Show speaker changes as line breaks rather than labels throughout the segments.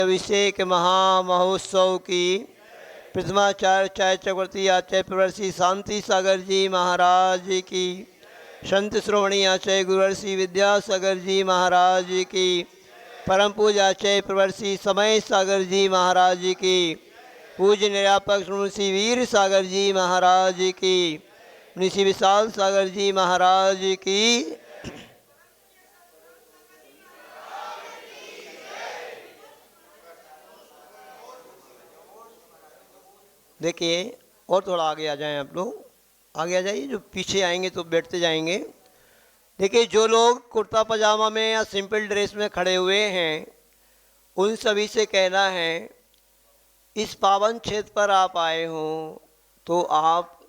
अभिषेक महामहोत्सव की प्रथमाचार्य चाय चक्रवर्ती आचार्य प्रवर्षि शांति सागर जी महाराज की, संत श्रोमणी आचार्य गुरुवर्षि विद्यासागर जी महाराज की, परम पूज्य आचार्य प्रवर्षि समय सागर जी महाराज की, पूज्य निरापक श्री वीर सागर जी महाराज की, ऋषि विशाल सागर जी महाराज की। देखिए और थोड़ा आगे आ जाएं आप लोग, आगे आ जाइए, जो पीछे आएंगे तो बैठते जाएंगे। देखिए जो लोग कुर्ता पजामा में या सिंपल ड्रेस में खड़े हुए हैं, उन सभी से कहना है इस पावन क्षेत्र पर आप आए हो तो आप,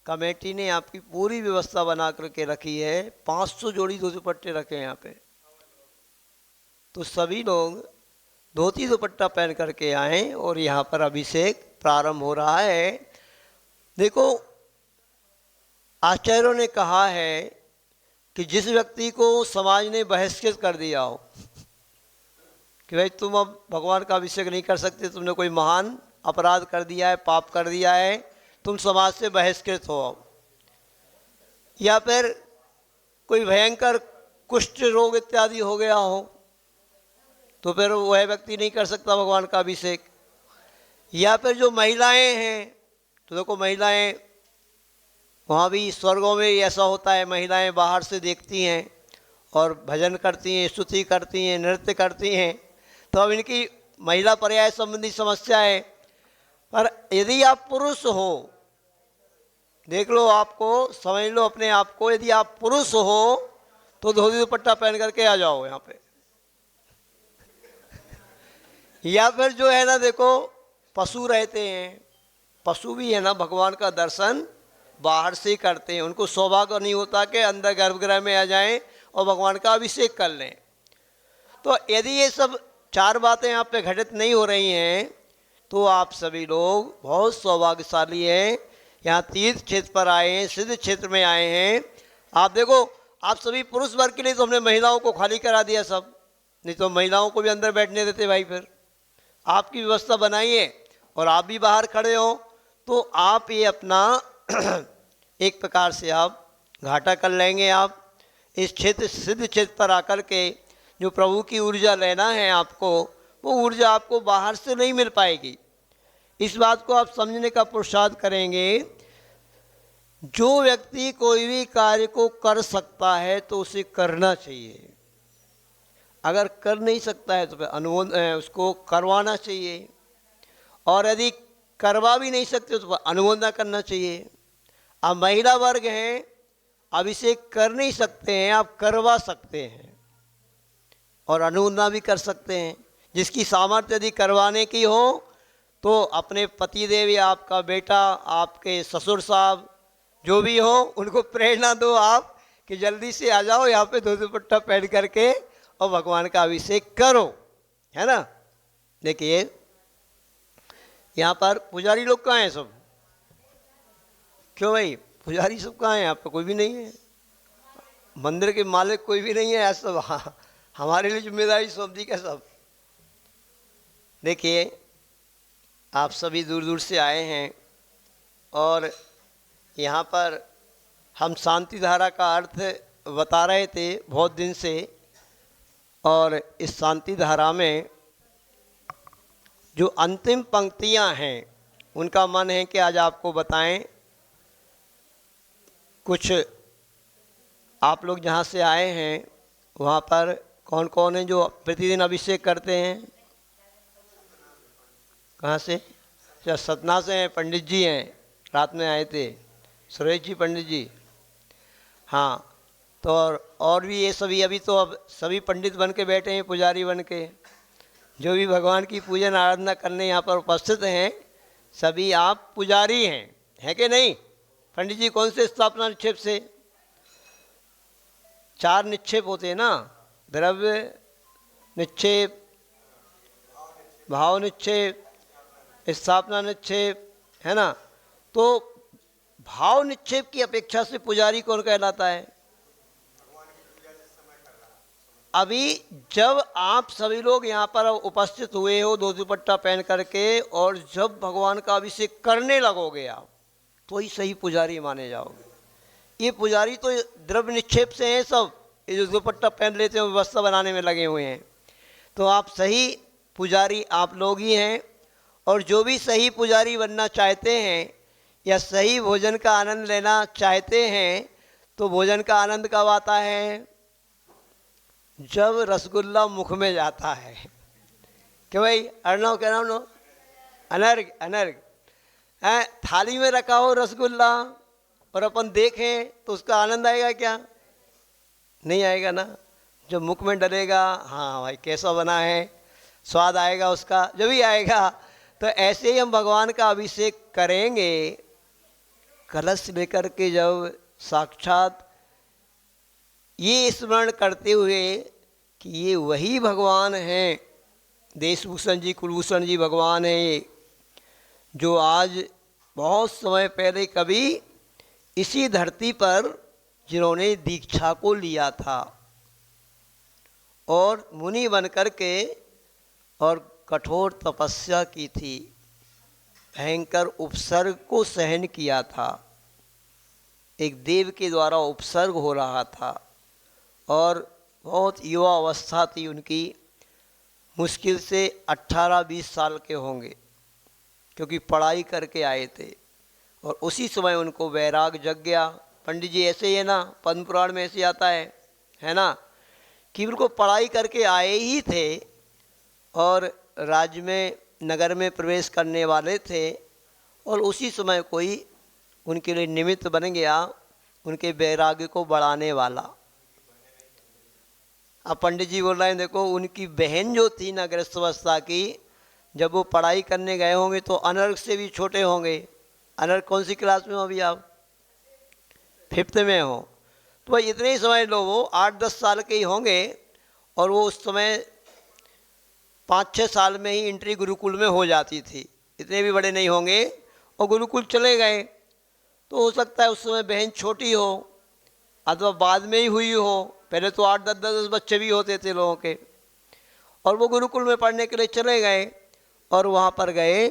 कमेटी ने आपकी पूरी व्यवस्था बना करके रखी है, 500 जोड़ी धोती दुपट्टे रखे हैं यहाँ पे, तो सभी लोग धोती दुपट्टा पहन करके आए और यहाँ पर अभिषेक प्रारंभ हो रहा है। देखो आचार्यों ने कहा है कि जिस व्यक्ति को समाज ने बहिष्कृत कर दिया हो कि भाई तुम अब भगवान का अभिषेक नहीं कर सकते, तुमने कोई महान अपराध कर दिया है, पाप कर दिया है, तुम समाज से बहिष्कृत हो, या फिर कोई भयंकर कुष्ठ रोग इत्यादि हो गया हो, तो फिर वह व्यक्ति नहीं कर सकता भगवान का अभिषेक। या फिर जो महिलाएं हैं, तो देखो महिलाएं, वहाँ भी स्वर्गों में ऐसा होता है, महिलाएं बाहर से देखती हैं और भजन करती हैं, स्तुति करती हैं, नृत्य करती हैं, तो अब इनकी महिला पर्याय संबंधी समस्या है। पर यदि आप पुरुष हो, देख लो, आपको समझ लो अपने आप को, यदि आप पुरुष हो तो धोती दुपट्टा पहन करके आ जाओ यहाँ पे। या फिर जो है ना, देखो पशु रहते हैं, पशु भी है ना भगवान का दर्शन बाहर से ही करते हैं, उनको सौभाग्य नहीं होता कि अंदर गर्भगृह में आ जाएं और भगवान का अभिषेक कर लें। तो यदि ये सब 4 बातें आप पे घटित नहीं हो रही हैं तो आप सभी लोग बहुत सौभाग्यशाली हैं, यहाँ तीर्थ क्षेत्र पर आए हैं, सिद्ध क्षेत्र में आए हैं। आप देखो, आप सभी पुरुष वर्ग के लिए तो हमने महिलाओं को खाली करा दिया सब, नहीं तो महिलाओं को भी अंदर बैठने देते भाई। फिर आपकी व्यवस्था बनाइए और आप भी बाहर खड़े हो, तो आप ये अपना एक प्रकार से आप घाटा कर लेंगे। आप इस क्षेत्र, सिद्ध क्षेत्र पर आकर के जो प्रभु की ऊर्जा लेना है आपको, वो ऊर्जा आपको बाहर से नहीं मिल पाएगी। इस बात को आप समझने का पुरुषार्थ करेंगे। जो व्यक्ति कोई भी कार्य को कर सकता है तो उसे करना चाहिए, अगर कर नहीं सकता है तो फिर अनुमोदन उसको करवाना चाहिए, और यदि करवा भी नहीं सकते तो अनुमोदन करना चाहिए। अब महिला वर्ग हैं, अभिषेक कर नहीं सकते हैं, आप करवा सकते हैं और अनुमोदन भी कर सकते हैं। जिसकी सामर्थ्य यदि करवाने की हो तो अपने पतिदेव या आपका बेटा, आपके ससुर साहब, जो भी हो, उनको प्रेरणा दो आप कि जल्दी से आ जाओ यहाँ पे धोती दुपट्टा पहन करके और भगवान का अभिषेक करो, है ना। देखिए यहाँ पर पुजारी लोग कहाँ हैं सब? क्यों भाई, पुजारी सब कहाँ हैं? यहाँ पे कोई भी नहीं है, मंदिर के मालिक कोई भी नहीं है, ऐसा सब हमारे लिए जिम्मेदारी सौंप दी क्या सब? देखिए आप सभी दूर दूर से आए हैं और यहाँ पर हम शांति धारा का अर्थ बता रहे थे बहुत दिन से, और इस शांति धारा में जो अंतिम पंक्तियाँ हैं उनका मन है कि आज आपको बताएं। कुछ आप लोग जहाँ से आए हैं वहाँ पर कौन कौन है जो प्रतिदिन अभिषेक करते हैं? कहाँ से? अच्छा, सतना से हैं, पंडित जी हैं, रात में आए थे, सुरेश जी पंडित जी। हाँ, तो और भी ये सभी, अभी तो अब सभी पंडित बन के बैठे हैं, पुजारी बन के, जो भी भगवान की पूजन आराधना करने यहाँ पर उपस्थित हैं, सभी आप पुजारी हैं, है कि नहीं? पंडित जी कौन से स्थापना निक्षेप से? 4 निक्षेप होते हैं ना, द्रव्य निक्षेप, भाव निक्षेप, स्थापना निक्षेप, है ना। तो भाव निक्षेप की अपेक्षा से पुजारी कौन कहलाता है? अभी जब आप सभी लोग यहाँ पर उपस्थित हुए हो दो दुपट्टा पहन करके, और जब भगवान का अभिषेक करने लगोगे आप, तो ही सही पुजारी माने जाओगे। ये पुजारी तो द्रव्य निक्षेप से हैं सब, ये जो दुपट्टा पहन लेते हैं व्यवस्था बनाने में लगे हुए हैं। तो आप सही पुजारी आप लोग ही हैं। और जो भी सही पुजारी बनना चाहते हैं या सही भोजन का आनंद लेना चाहते हैं, तो भोजन का आनंद कब आता है? जब रसगुल्ला मुख में जाता है। कि भाई अर्णव कह रहा हूँ नो, अनर्घ अनर्घ है, थाली में रखा हो रसगुल्ला और अपन देखें तो उसका आनंद आएगा क्या? नहीं आएगा ना। जब मुख में डलेगा, हाँ भाई कैसा बना है, स्वाद आएगा उसका, जब ही आएगा। तो ऐसे ही हम भगवान का अभिषेक करेंगे, कलश लेकर के जब साक्षात ये स्मरण करते हुए कि ये वही भगवान हैं, देशभूषण जी कुलभूषण जी भगवान हैं ये, जो आज बहुत समय पहले कभी इसी धरती पर जिन्होंने दीक्षा को लिया था और मुनि बन कर के और कठोर तपस्या की थी, भयंकर उपसर्ग को सहन किया था। एक देव के द्वारा उपसर्ग हो रहा था और बहुत युवा अवस्था थी उनकी, मुश्किल से 18-20 साल के होंगे, क्योंकि पढ़ाई करके आए थे। और उसी समय उनको वैराग जग गया। पंडित जी ऐसे ही है ना, पद्म पुराण में ऐसे आता है ना, कि उनको पढ़ाई करके आए ही थे और राज्य में नगर में प्रवेश करने वाले थे, और उसी समय कोई उनके लिए निमित्त बन गया उनके वैराग्य को बढ़ाने वाला। अब पंडित जी बोल रहे हैं, देखो उनकी बहन जो थी ना गृहस्थवस्था की, जब वो पढ़ाई करने गए होंगे तो अनर्घ से भी छोटे होंगे। अनर्घ कौन सी क्लास में हो अभी आप? 5th में हो। तो भाई इतने ही समझ लो, वो 8-10 साल के ही होंगे, और वो उस समय 5-6 साल में ही एंट्री गुरुकुल में हो जाती थी, इतने भी बड़े नहीं होंगे। और गुरुकुल चले गए, तो हो सकता है उस समय बहन छोटी हो अथवा बाद में ही हुई हो, पहले तो 8-10 बच्चे भी होते थे लोगों के। और वो गुरुकुल में पढ़ने के लिए चले गए, और वहाँ पर गए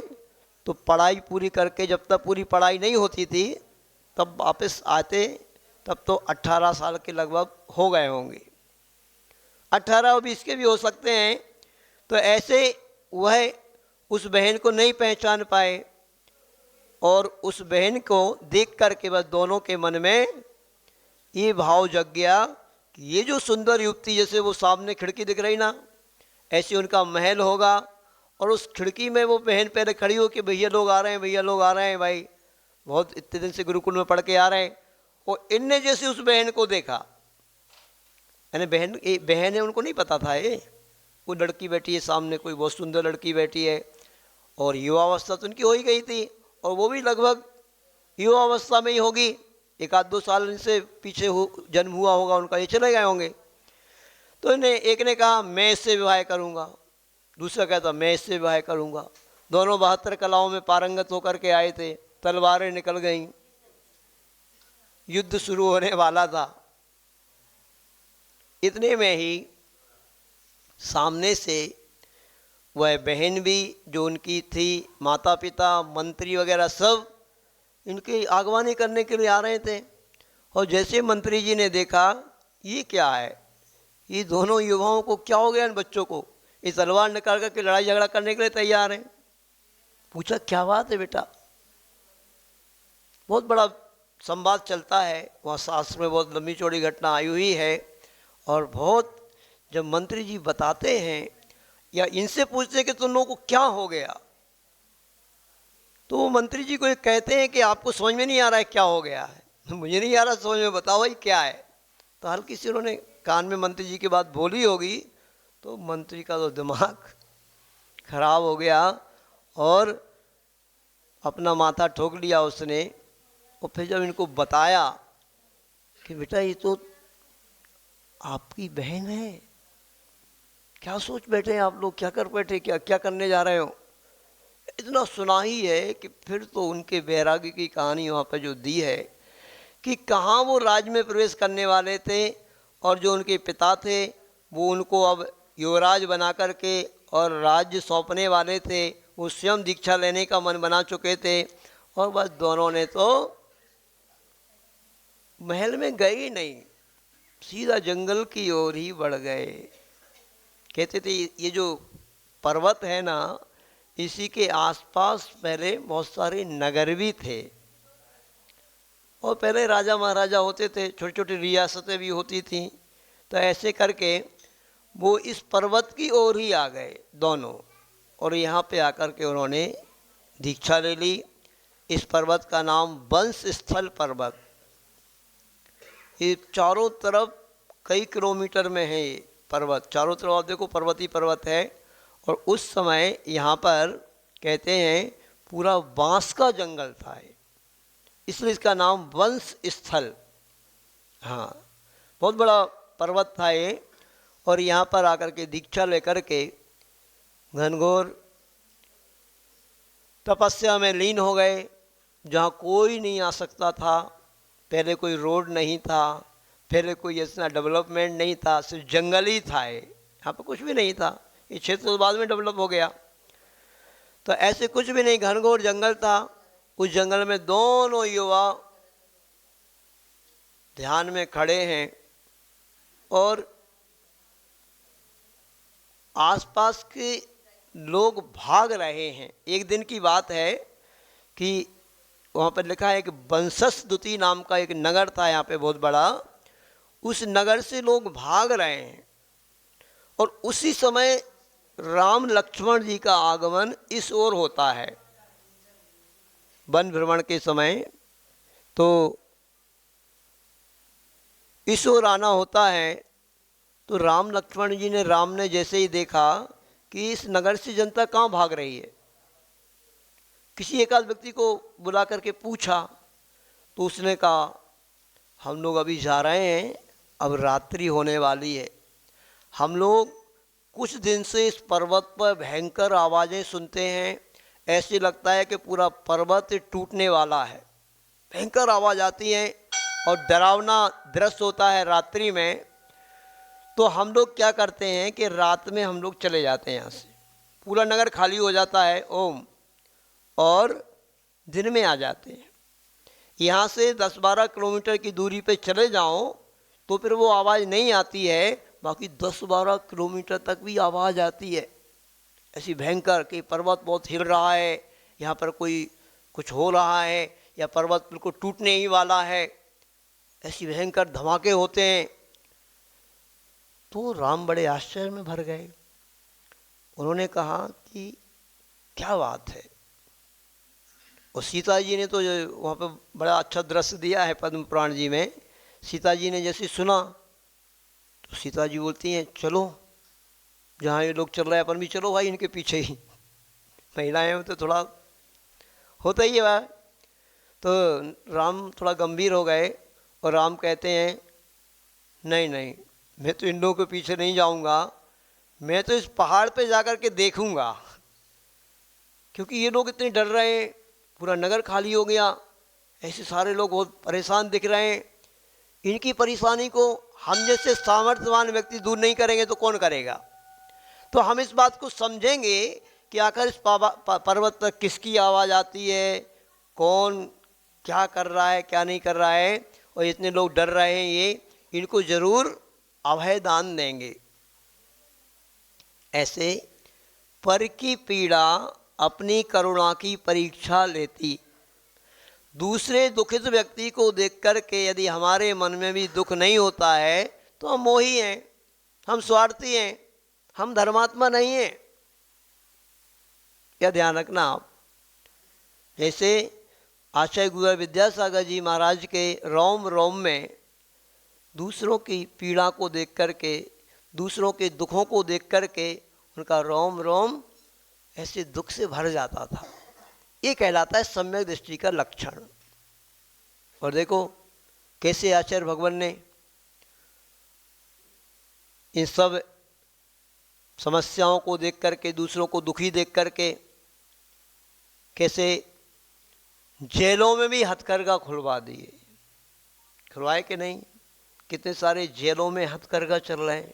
तो पढ़ाई पूरी करके, जब तक पूरी पढ़ाई नहीं होती थी तब वापस आते, तब तो 18 साल के लगभग हो गए होंगे, 18 और 20 के भी हो सकते हैं। तो ऐसे वह उस बहन को नहीं पहचान पाए, और उस बहन को देख करके बस दोनों के मन में ये भाव जग गया कि ये जो सुंदर युवती, जैसे वो सामने खिड़की दिख रही ना, ऐसे उनका महल होगा, और उस खिड़की में वो बहन पहले खड़ी हो कि भैया लोग आ रहे हैं, भैया लोग आ रहे हैं, भाई बहुत इतने दिन से गुरुकुल में पढ़ के आ रहे हैं। और इनने जैसे उस बहन को देखा, यानी बहन है, उनको नहीं पता था ये वो लड़की बैठी है सामने, कोई बहुत सुंदर लड़की बैठी है, और युवावस्था तो उनकी हो ही गई थी, और वो भी लगभग युवावस्था में ही होगी, 1-2 साल से पीछे जन्म हुआ होगा उनका, ये चले गए होंगे। तो इन्हें एक ने कहा मैं इससे विवाह करूंगा, दूसरा कहता मैं इससे विवाह करूंगा। दोनों 72 कलाओं में पारंगत होकर के आए थे, तलवारें निकल गईं, युद्ध शुरू होने वाला था। इतने में ही सामने से वह बहन भी जो उनकी थी, माता पिता मंत्री वगैरह सब इनकी आगवानी करने के लिए आ रहे थे। और जैसे मंत्री जी ने देखा ये क्या है, ये दोनों युवाओं को क्या हो गया, इन बच्चों को, ये तलवार निकाल करके लड़ाई झगड़ा करने के लिए तैयार हैं। पूछा क्या बात है बेटा? बहुत बड़ा संवाद चलता है वहाँ, शास्त्र में बहुत लंबी चौड़ी घटना आई हुई है। और बहुत जब मंत्री जी बताते हैं या इनसे पूछते हैं कि तुम लोगों को क्या हो गया, तो वो मंत्री जी को ये कहते हैं कि आपको समझ में नहीं आ रहा है क्या हो गया है? मुझे नहीं आ रहा समझ में, बताओ भाई क्या है। तो हल्की सी उन्होंने कान में मंत्री जी की बात बोली होगी, तो मंत्री का तो दिमाग खराब हो गया और अपना माथा ठोक लिया उसने। और फिर जब इनको बताया कि बेटा ये तो आपकी बहन है, क्या सोच बैठे हैं आप लोग, क्या कर बैठे, क्या करने जा रहे हो, इतना सुना ही है कि फिर तो उनके वैराग्य की कहानी वहाँ पर जो दी है कि कहाँ वो राज्य में प्रवेश करने वाले थे, और जो उनके पिता थे वो उनको अब युवराज बना करके और राज्य सौंपने वाले थे, वो स्वयं दीक्षा लेने का मन बना चुके थे। और बस दोनों ने तो महल में गए ही नहीं, सीधा जंगल की ओर ही बढ़ गए। कहते थे ये जो पर्वत है ना, इसी के आसपास पहले बहुत सारे नगर भी थे, और पहले राजा महाराजा होते थे, छोटी छोटी रियासतें भी होती थीं। तो ऐसे करके वो इस पर्वत की ओर ही आ गए दोनों, और यहाँ पे आकर के उन्होंने दीक्षा ले ली। इस पर्वत का नाम वंश स्थल पर्वत। ये चारों तरफ कई किलोमीटर में है ये पर्वत, चारों तरफ आप देखो पर्वत ही पर्वत है। और उस समय यहाँ पर कहते हैं पूरा बांस का जंगल था, इसलिए इसका नाम वंश स्थल। हाँ, बहुत बड़ा पर्वत था ये। और यहाँ पर आकर के दीक्षा लेकर के घनघोर तपस्या में लीन हो गए, जहाँ कोई नहीं आ सकता था। पहले कोई रोड नहीं था, पहले कोई इतना डेवलपमेंट नहीं था, सिर्फ जंगल ही था। यहाँ पर कुछ भी नहीं था, ये क्षेत्र तो बाद में डेवलप हो गया। तो ऐसे कुछ भी नहीं, घनघोर जंगल था। उस जंगल में दोनों युवा ध्यान में खड़े हैं, और आसपास के लोग भाग रहे हैं। एक दिन की बात है कि वहाँ पर लिखा है कि बंससदुति नाम का एक नगर था यहाँ पे बहुत बड़ा, उस नगर से लोग भाग रहे हैं। और उसी समय राम लक्ष्मण जी का आगमन इस ओर होता है वन भ्रमण के समय। तो इस ओर आना होता है, तो राम लक्ष्मण जी ने, राम ने जैसे ही देखा कि इस नगर से जनता कहाँ भाग रही है, किसी एक आध व्यक्ति को बुला करके पूछा, तो उसने कहा हम लोग अभी जा रहे हैं, अब रात्रि होने वाली है। हम लोग कुछ दिन से इस पर्वत पर भयंकर आवाज़ें सुनते हैं, ऐसे लगता है कि पूरा पर्वत टूटने वाला है। भयंकर आवाज़ आती है और डरावना दृश्य होता है रात्रि में। तो हम लोग क्या करते हैं कि रात में हम लोग चले जाते हैं यहाँ से, पूरा नगर खाली हो जाता है ओम, और दिन में आ जाते हैं। यहाँ से 10-12 किलोमीटर की दूरी पे चले जाओ तो फिर वो आवाज़ नहीं आती है, बाकी 10-12 किलोमीटर तक भी आवाज़ आती है ऐसी भयंकर कि पर्वत बहुत हिल रहा है, यहाँ पर कोई कुछ हो रहा है, या पर्वत बिल्कुल टूटने ही वाला है, ऐसी भयंकर धमाके होते हैं। तो राम बड़े आश्चर्य में भर गए। उन्होंने कहा कि क्या बात है। और सीता जी ने तो वहाँ पे बड़ा अच्छा दृश्य दिया है पद्म पुराण जी में। सीता जी ने जैसे सुना तो सीता जी बोलती हैं चलो, जहाँ ये लोग चल रहे हैं अपन भी चलो भाई इनके पीछे ही। महिलाएं में तो थोड़ा होता ही है भाई। तो राम थोड़ा गंभीर हो गए और राम कहते हैं नहीं नहीं, मैं तो इन लोगों के पीछे नहीं जाऊंगा, मैं तो इस पहाड़ पे जाकर के देखूंगा, क्योंकि ये लोग इतने डर रहे हैं, पूरा नगर खाली हो गया, ऐसे सारे लोग बहुत परेशान दिख रहे हैं। इनकी परेशानी को हम जैसे सामर्थ्यवान व्यक्ति दूर नहीं करेंगे तो कौन करेगा। तो हम इस बात को समझेंगे कि आखिर इस पर्वत पर किसकी आवाज़ आती है, कौन क्या कर रहा है क्या नहीं कर रहा है, और इतने लोग डर रहे हैं, ये इनको जरूर अभय दान देंगे। ऐसे पर की पीड़ा अपनी करुणा की परीक्षा लेती। दूसरे दुखित व्यक्ति को देख कर के यदि हमारे मन में भी दुख नहीं होता है तो हम मोही हैं, हम स्वार्थी हैं, हम धर्मात्मा नहीं हैं। क्या ध्यान रखना आप। जैसे आचार्य गुरु विद्यासागर जी महाराज के रोम रोम में दूसरों की पीड़ा को देख कर के, दूसरों के दुखों को देख कर के उनका रोम रोम ऐसे दुख से भर जाता था। ये कहलाता है सम्यक दृष्टि का लक्षण। और देखो कैसे आचार्य भगवान ने इन सब समस्याओं को देख करके, दूसरों को दुखी देख करके, कैसे जेलों में भी हथकरघा खुलवा दिए। खुलवाए कि नहीं, कितने सारे जेलों में हथकरघा चल रहे हैं।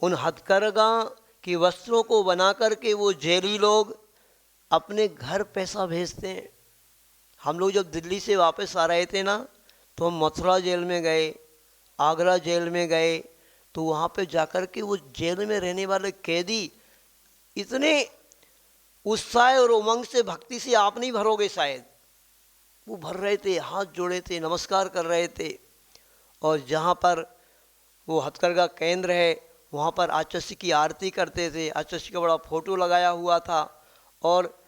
उन हथकरघा की वस्त्रों को बना करके वो जेली लोग अपने घर पैसा भेजते हैं। हम लोग जब दिल्ली से वापस आ रहे थे ना, तो हम मथुरा जेल में गए, आगरा जेल में गए, तो वहाँ पे जाकर के वो जेल में रहने वाले कैदी इतने उत्साह और उमंग से, भक्ति से आप नहीं भरोगे शायद, वो भर रहे थे, हाथ जोड़े थे, नमस्कार कर रहे थे। और जहाँ पर वो हथकरघा केंद्र है वहाँ पर आचस्य की आरती करते थे। आचस्य का बड़ा फोटो लगाया हुआ था और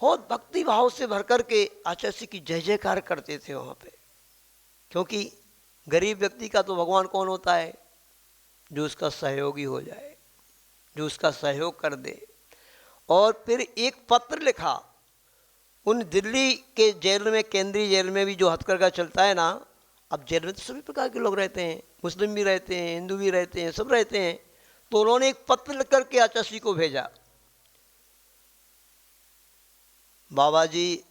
बहुत भक्ति भाव से भर कर के आचस्य की जय जयकार करते थे वहाँ पे। क्योंकि गरीब व्यक्ति का तो भगवान कौन होता है? जो उसका सहयोगी हो जाए, जो उसका सहयोग कर दे। और फिर एक पत्र लिखा उन दिल्ली के जेल में, केंद्रीय जेल में भी जो हथकरघा चलता है ना, अब जेल में तो सभी प्रकार के लोग रहते हैं, मुस्लिम भी रहते हैं, हिंदू भी रहते हैं, सब रहते हैं। तो उन्होंने एक पत्र लिख करके आचार्य को भेजा, बाबा जी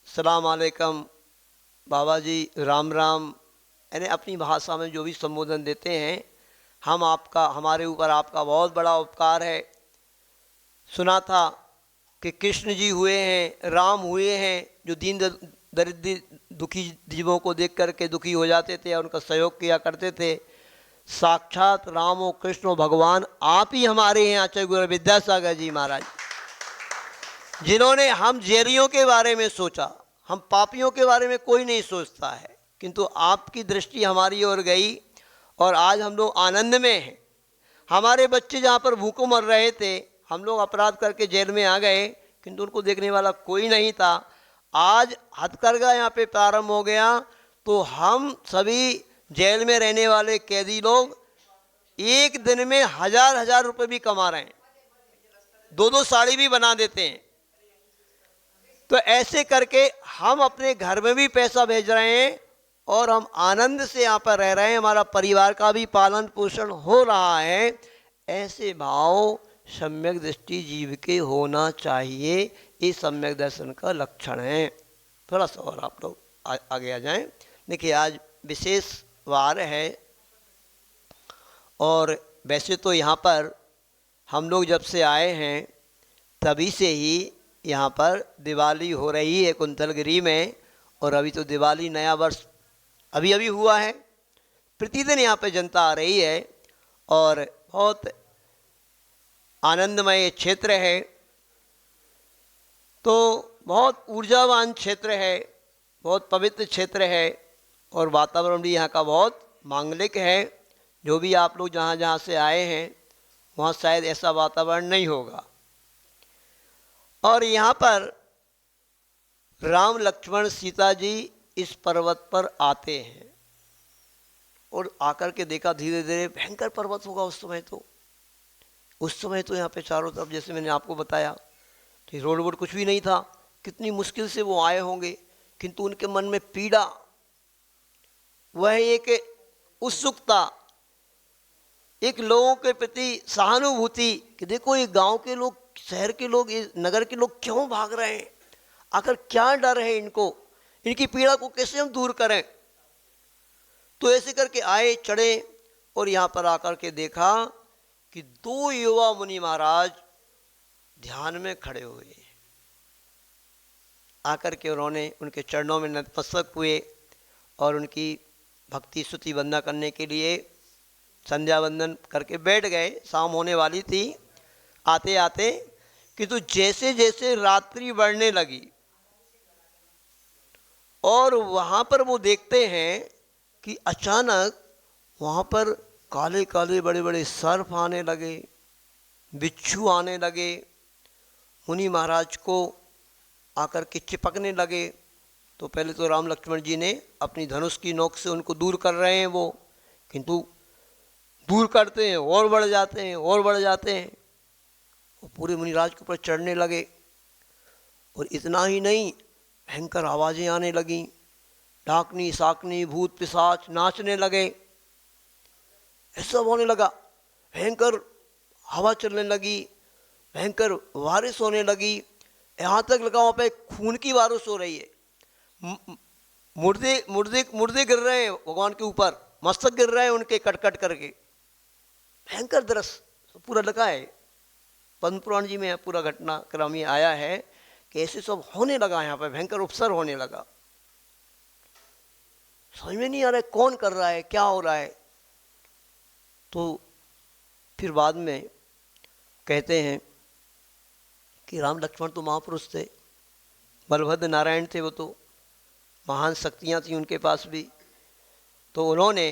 सलाम अलैकुम, बाबा जी राम राम, यानी अपनी भाषा में जो भी संबोधन देते हैं, हम आपका, हमारे ऊपर आपका बहुत बड़ा उपकार है। सुना था कि कृष्ण जी हुए हैं, राम हुए हैं, जो दीन दरिद्र दुखी जीवों को देख करके दुखी हो जाते थे और उनका सहयोग किया करते थे। साक्षात राम और कृष्ण भगवान आप ही हमारे हैं आचार्य गुरु विद्यासागर जी महाराज, जिन्होंने हम जेरियों के बारे में सोचा। हम पापियों के बारे में कोई नहीं सोचता है, किंतु आपकी दृष्टि हमारी ओर गई और आज हम लोग आनंद में हैं। हमारे बच्चे जहाँ पर भूखों मर रहे थे, हम लोग अपराध करके जेल में आ गए, किंतु उनको देखने वाला कोई नहीं था। आज हथकरघा यहाँ पे प्रारंभ हो गया, तो हम सभी जेल में रहने वाले कैदी लोग एक दिन में 1000-1000 रुपये भी कमा रहे हैं, 2-2 साड़ी भी बना देते हैं। तो ऐसे करके हम अपने घर में भी पैसा भेज रहे हैं और हम आनंद से यहाँ पर रह रहे हैं, हमारा परिवार का भी पालन पोषण हो रहा है। ऐसे भाव सम्यक दृष्टि जीव के होना चाहिए, ये सम्यक दर्शन का लक्षण है। थोड़ा सा और आप लोग आगे आ जाएं। देखिए आज विशेष वार है और वैसे तो यहाँ पर हम लोग जब से आए हैं तभी से ही यहाँ पर दिवाली हो रही है कुंतलगिरी में, और अभी तो दिवाली नया वर्ष अभी अभी हुआ है। प्रतिदिन यहाँ पे जनता आ रही है और बहुत आनंदमय क्षेत्र है, तो बहुत ऊर्जावान क्षेत्र है, बहुत पवित्र क्षेत्र है और वातावरण भी यहाँ का बहुत मांगलिक है। जो भी आप लोग जहाँ जहाँ से आए हैं वहाँ शायद ऐसा वातावरण नहीं होगा। और यहाँ पर राम लक्ष्मण सीता जी इस पर्वत पर आते हैं और आकर के देखा धीरे धीरे भयंकर पर्वत होगा उस समय तो यहाँ पे चारों तरफ, जैसे मैंने आपको बताया, कि रोड वोड कुछ भी नहीं था, कितनी मुश्किल से वो आए होंगे, किंतु उनके मन में पीड़ा, वह एक उत्सुकता, एक लोगों के प्रति सहानुभूति कि देखो ये गांव के लोग, शहर के लोग, ये नगर के लोग क्यों भाग रहे हैं, आखिर क्या डर है इनको, इनकी पीड़ा को कैसे हम दूर करें। तो ऐसे करके आए, चढ़े और यहाँ पर आकर के देखा कि 2 युवा मुनि महाराज ध्यान में खड़े हुए हैं। आकर के उन्होंने उनके चरणों में नतमस्तक हुए और उनकी भक्ति स्तुति वंदना करने के लिए संध्या वंदन करके बैठ गए। शाम होने वाली थी आते आते, किंतु जैसे जैसे रात्रि बढ़ने लगी और वहाँ पर वो देखते हैं कि अचानक वहाँ पर काले काले बड़े बड़े सर्प आने लगे, बिच्छू आने लगे, मुनि महाराज को आकर के चिपकने लगे। तो पहले तो राम लक्ष्मण जी ने अपनी धनुष की नोक से उनको दूर कर रहे हैं वो, किंतु दूर करते हैं और बढ़ जाते हैं और बढ़ जाते हैं, वो पूरे मुनिराज के ऊपर चढ़ने लगे। और इतना ही नहीं, भयंकर आवाज़ें आने लगीं, डाकनी साकनी भूत पिशाच नाचने लगे, ऐसा होने लगा, भयंकर हवा चलने लगी, भयंकर बारिश होने लगी, यहाँ तक लगा वहाँ पे खून की बारिश हो रही है, मुर्दे मुर्दे मुर्दे गिर रहे हैं भगवान के ऊपर, मस्तक गिर रहे हैं उनके कट कट करके। भयंकर दृश्य पूरा लगा है, पद्म पुराण जी में पूरा घटनाक्रम ये आया है कि ऐसे सब होने लगा, यहाँ पर भयंकर उपसर होने लगा। समझ में नहीं आ रहा है कौन कर रहा है, क्या हो रहा है। तो फिर बाद में कहते हैं कि राम लक्ष्मण तो महापुरुष थे, बलभद्र नारायण थे, वो तो महान शक्तियाँ थी उनके पास भी। तो उन्होंने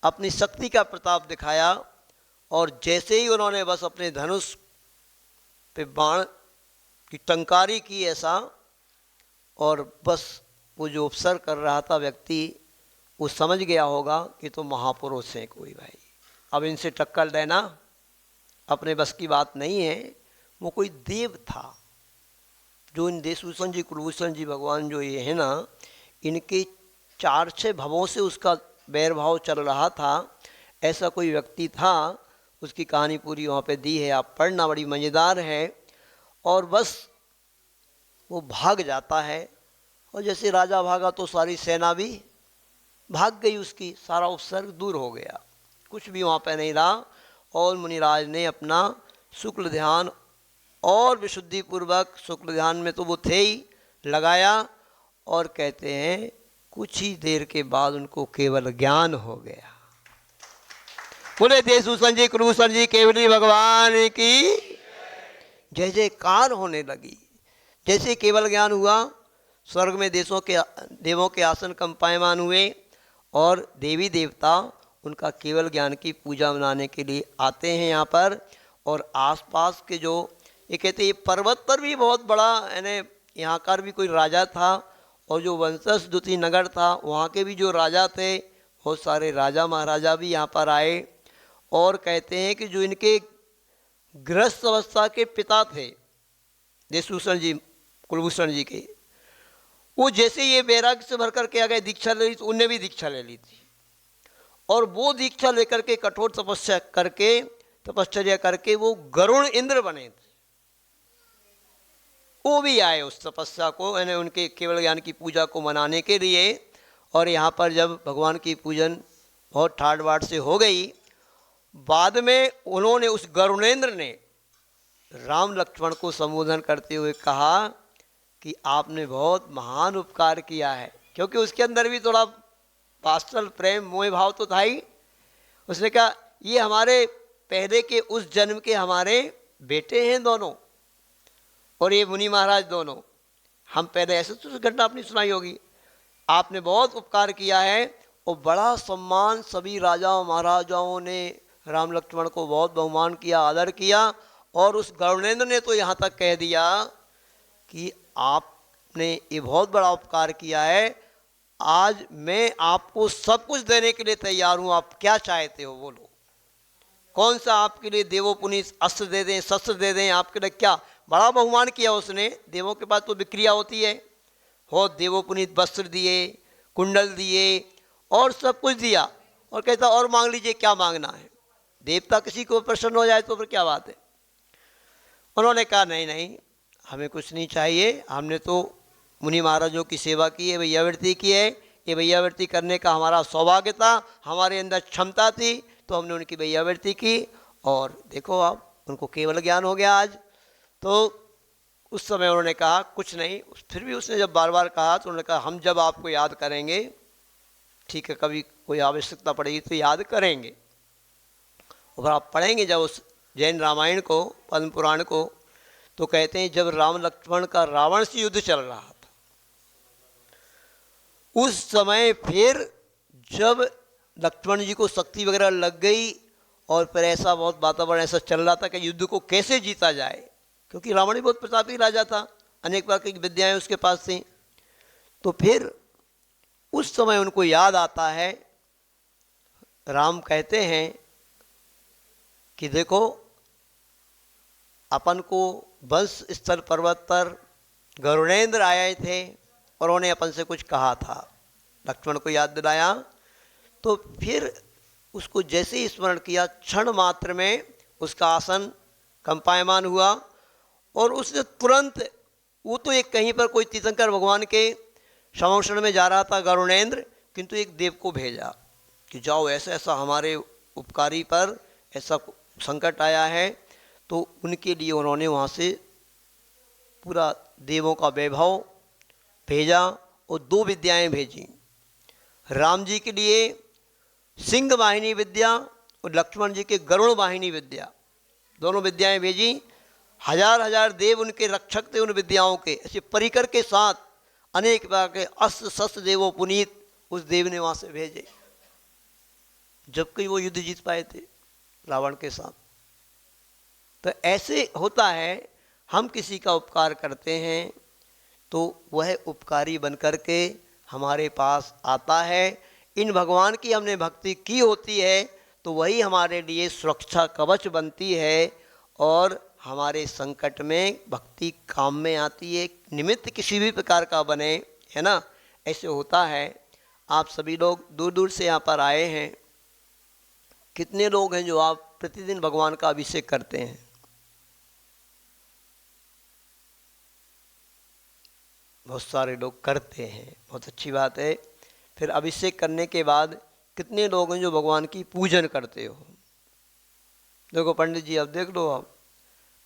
अपनी शक्ति का प्रताप दिखाया और जैसे ही उन्होंने बस अपने धनुष पे बाण की टंकारी की ऐसा, और बस वो जो उपसर कर रहा था व्यक्ति वो समझ गया होगा कि तो महापुरुष हैं कोई भाई, अब इनसे टक्कर देना अपने बस की बात नहीं है। वो कोई देव था जो इन देशभूषण जी कुलभूषण जी भगवान जो ये है ना, इनके 4-6 भवों से उसका बैर भाव चल रहा था, ऐसा कोई व्यक्ति था। उसकी कहानी पूरी वहाँ पे दी है, आप पढ़ना, बड़ी मज़ेदार है। और बस वो भाग जाता है, और जैसे राजा भागा तो सारी सेना भी भाग गई, उसकी सारा उपसर्ग दूर हो गया, कुछ भी वहाँ पे नहीं रहा। और मुनिराज ने अपना शुक्ल ध्यान और विशुद्धि पूर्वक, शुक्ल ध्यान में तो वो थे ही, लगाया, और कहते हैं कुछ ही देर के बाद उनको केवल ज्ञान हो गया। बोले देशभूषण जी कुलभूषण जी केवली भगवान की जय जयकार होने लगी। जैसे केवल ज्ञान हुआ, स्वर्ग में देवों के आसन कंपायमान हुए, और देवी देवता उनका केवल ज्ञान की पूजा मनाने के लिए आते हैं यहाँ पर। और आसपास के जो ये कहते हैं, ये पर्वत पर भी बहुत बड़ा यानी यहाँ का भी कोई राजा था, और जो वंशज द्वितीय नगर था वहाँ के भी जो राजा थे, बहुत सारे राजा महाराजा भी यहाँ पर आए। और कहते हैं कि जो इनके गृहस्थ अवस्था के पिता थे देशभूषण जी कुलभूषण जी के, वो जैसे ये वैराग्य से भर करके आ गए, दीक्षा ले ली, तो उनने भी दीक्षा ले ली थी। और वो दीक्षा लेकर के कठोर तपश्चर्या करके वो गरुण इंद्र बने थे। वो भी आए उस तपस्या को, यानी उनके केवल ज्ञान की पूजा को मनाने के लिए। और यहाँ पर जब भगवान की पूजन बहुत ठाट बाट से हो गई, बाद में उन्होंने, उस गरुणेंद्र ने राम लक्ष्मण को संबोधन करते हुए कहा कि आपने बहुत महान उपकार किया है, क्योंकि उसके अंदर भी थोड़ा वात्सल प्रेम मोह भाव तो था ही। उसने कहा ये हमारे पहले के उस जन्म के हमारे बेटे हैं दोनों, और ये मुनि महाराज दोनों। हम पहले ऐसे तो घटना अपनी सुनाई होगी, आपने बहुत उपकार किया है। और बड़ा सम्मान सभी राजाओं महाराजाओं ने राम लक्ष्मण को बहुत बहुमान किया, आदर किया। और उस गरुणेंद्र ने तो यहाँ तक कह दिया कि आपने ये बहुत बड़ा उपकार किया है, आज मैं आपको सब कुछ देने के लिए तैयार हूँ, आप क्या चाहते हो बोलो। कौन सा आपके लिए देवोपुनीत अस्त्र दे दें, शस्त्र दे दें, आपके लिए क्या। बड़ा बहुमान किया उसने। देवों के पास तो विक्रिया होती है, हो देवोपुनीत वस्त्र दिए, कुंडल दिए, और सब कुछ दिया। और कहता और मांग लीजिए क्या मांगना है। देवता किसी को प्रसन्न हो जाए तो फिर क्या बात है। उन्होंने कहा नहीं नहीं, हमें कुछ नहीं चाहिए, हमने तो मुनि महाराजों की सेवा की है, भैयावृत्ति की है, ये भैयावृत्ति करने का हमारा सौभाग्य था, हमारे अंदर क्षमता थी, तो हमने उनकी भैयावृत्ति की। और देखो आप, उनको केवल ज्ञान हो गया आज। तो उस समय उन्होंने कहा कुछ नहीं। फिर भी उसने जब बार बार कहा तो उन्होंने कहा हम जब आपको याद करेंगे, ठीक है, कभी कोई आवश्यकता पड़ेगी तो याद करेंगे। और आप पढ़ेंगे जब उस जैन रामायण को, पद्म पुराण को, तो कहते हैं जब राम लक्ष्मण का रावण से युद्ध चल रहा था, उस समय फिर जब लक्ष्मण जी को शक्ति वगैरह लग गई, और फिर ऐसा बहुत वातावरण ऐसा चल रहा था कि युद्ध को कैसे जीता जाए, क्योंकि रावण भी बहुत प्रतापी राजा था, अनेक प्रकार की विद्याएं उसके पास थी। तो फिर उस समय उनको याद आता है, राम कहते हैं कि देखो अपन को वंश स्थल पर्वत पर गरुणेंद्र आए थे और उन्होंने अपन से कुछ कहा था, लक्ष्मण को याद दिलाया। तो फिर उसको जैसे ही स्मरण किया, क्षण मात्र में उसका आसन कंपायमान हुआ, और उसने तुरंत, वो तो एक कहीं पर कोई तीर्थंकर भगवान के समक्षण में जा रहा था गरुणेंद्र, किंतु एक देव को भेजा कि जाओ ऐसा ऐसा हमारे उपकारी पर ऐसा संकट आया है, तो उनके लिए उन्होंने वहाँ से पूरा देवों का वैभव भेजा और 2 विद्याएं भेजी। राम जी के लिए सिंह वाहिनी विद्या और लक्ष्मण जी के गरुड़ वाहिनी विद्या, दोनों विद्याएं भेजी। हजार हजार देव उनके रक्षक थे उन विद्याओं के, ऐसे परिकर के साथ अनेक प्रकार के अस्त्र शस्त्र देवो पुनीत उस देव ने वहाँ से भेजे, जबकि वो युद्ध जीत पाए थे रावण के साथ। तो ऐसे होता है, हम किसी का उपकार करते हैं तो वह उपकारी बन कर के हमारे पास आता है। इन भगवान की हमने भक्ति की होती है तो वही हमारे लिए सुरक्षा कवच बनती है और हमारे संकट में भक्ति काम में आती है। निमित्त किसी भी प्रकार का बने, है ना, ऐसे होता है। आप सभी लोग दूर दूर से यहाँ पर आए हैं, कितने लोग हैं जो आप प्रतिदिन भगवान का अभिषेक करते हैं? बहुत सारे लोग करते हैं, बहुत अच्छी बात है। फिर अभिषेक करने के बाद कितने लोग हैं जो भगवान की पूजन करते हो? देखो पंडित जी, अब देख लो, अब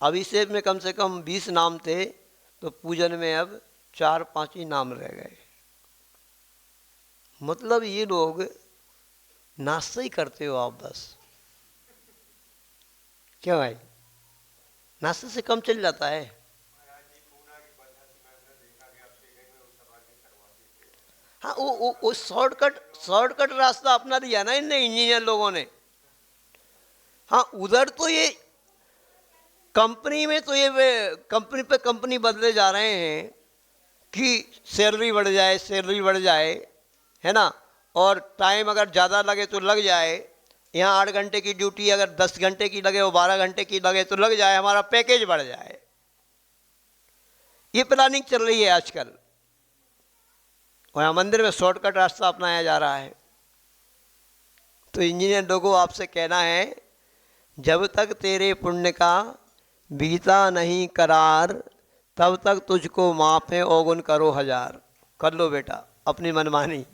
अभिषेक में कम से कम 20 नाम थे तो पूजन में अब 4-5 ही नाम रह गए। मतलब ये लोग नाश्ता ही करते हो आप बस। क्यों भाई, नाश्ते से कम चल जाता है? हाँ, वो शॉर्टकट रास्ता अपना दिया ना इनने, इंजीनियर लोगों ने। हाँ, उधर तो ये कंपनी में तो ये कंपनी पे कंपनी बदले जा रहे हैं कि सैलरी बढ़ जाए, है ना, और टाइम अगर ज़्यादा लगे तो लग जाए। यहाँ 8 घंटे की ड्यूटी अगर 10 घंटे की लगे, वो 12 घंटे की लगे तो लग जाए, हमारा पैकेज बढ़ जाए। ये प्लानिंग चल रही है आजकल। वहाँ मंदिर में शॉर्टकट रास्ता अपनाया जा रहा है। तो इंजीनियर लोगों, आपसे कहना है, जब तक तेरे पुण्य का बीता नहीं करार, तब तक तुझको माफ़े औगुन करो हजार। कर लो बेटा अपनी मनमानी।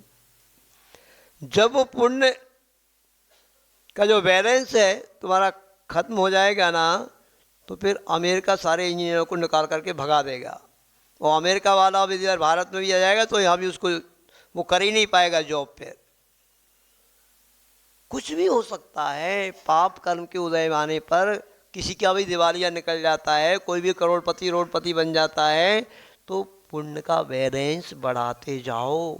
जब वो पुण्य का जो बैलेंस है तुम्हारा खत्म हो जाएगा ना, तो फिर अमेरिका सारे इंजीनियरों को निकाल करके भगा देगा। और अमेरिका वाला अब इधर भारत में भी आ जाएगा तो यहाँ भी उसको वो कर ही नहीं पाएगा जॉब पे। कुछ भी हो सकता है। पाप कर्म के उदय आने पर किसी का भी दिवालिया निकल जाता है, कोई भी करोड़पति बन जाता है। तो पुण्य का बैलेंस बढ़ाते जाओ।